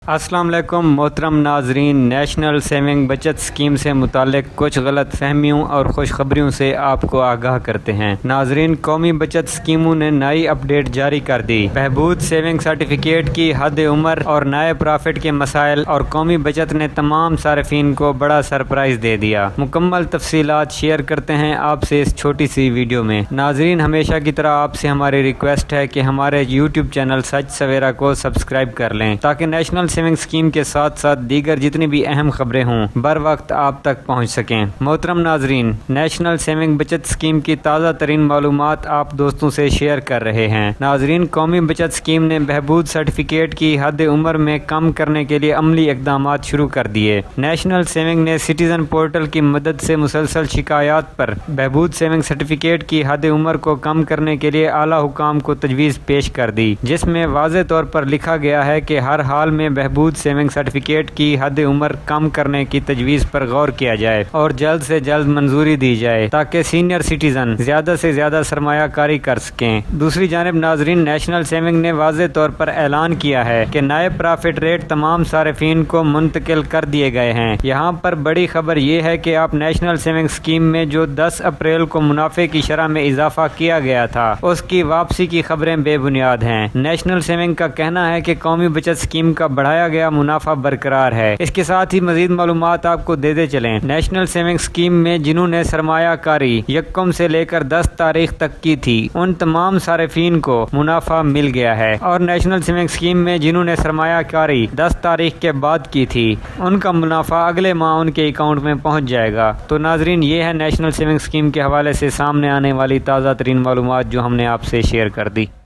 अस्सलाम वालेकुम मोहतरम नाजरीन, नेशनल सेविंग बचत स्कीम से मुतालिक कुछ गलत फहमियों और खुशखबरियों से आपको आगाह करते हैं। नाजरीन, कौमी बचत स्कीमों ने नई अपडेट जारी कर दी। बहबूद सेविंग सर्टिफिकेट की हद उम्र और नए प्रॉफिट के मसाइल और कौमी बचत ने तमाम सार्फिन को बड़ा सरप्राइज दे दिया। मुकम्मल तफसीलात शेयर करते हैं आपसे इस छोटी सी वीडियो में। नाजरीन, हमेशा की तरह आपसे हमारी रिक्वेस्ट है कि हमारे यूट्यूब चैनल सच सवेरा को सब्सक्राइब कर लें ताकि नेशनल सेविंग स्कीम के साथ साथ दीगर जितनी भी अहम खबरें हों बर वक्त आप तक पहुंच सकें। मोहतरम नाजरीन, नेशनल सेविंग बचत स्कीम की ताज़ा तरीन मालूमात आप दोस्तों से शेयर कर रहे हैं। नाजरीन, कौमी बचत स्कीम ने बहबूद सर्टिफिकेट की हद उम्र में कम करने के लिए अमली इकदाम शुरू कर दिए। नेशनल सेविंग ने सिटीजन पोर्टल की मदद से मुसलसल शिकायत पर बहबूद सेविंग सर्टिफिकेट की हद उम्र को कम करने के लिए आला हुकाम को तजवीज़ पेश कर दी, जिसमें वाज़े तौर पर लिखा गया है कि हर हाल में बहबूद सेविंग सर्टिफिकेट की हद उम्र कम करने की तजवीज़ पर गौर किया जाए और जल्द से जल्द मंजूरी दी जाए ताकि सीनियर सिटीजन ज़्यादा से ज़्यादा सरमायाकारी कर सकें। दूसरी जानिब नाजरीन, नेशनल सेविंग ने वाज़े तौर पर ऐलान किया है कि नए प्रॉफिट रेट तमाम सार्फिन को मुंतकिल कर दिए गए हैं। यहाँ पर बड़ी खबर यह है कि आप नेशनल सेविंग स्कीम में जो 10 अप्रैल को मुनाफे की शरह में इजाफा किया गया था उसकी वापसी की खबरें बेबुनियाद हैं। नेशनल सेविंग का कहना है कि कौमी बचत स्कीम का बढ़ाया गया मुनाफा बरकरार है। इसके साथ ही मजीद मालूमात आपको देते चलें। नेशनल सेविंग स्कीम में जिन्होंने सरमायाकारी 1 से लेकर 10 तारीख तक की थी उन तमाम सार्फिन को मुनाफा मिल गया है और नेशनल सेविंग स्कीम में जिन्होंने सरमायाकारी 10 तारीख के बाद की थी उनका मुनाफा अगले माह उनके अकाउंट में पहुंच जाएगा। तो नाजरीन, ये है नेशनल सेविंग स्कीम के हवाले से सामने आने वाली ताज़ा तरीन मालूमात जो हमने आपसे शेयर कर दी।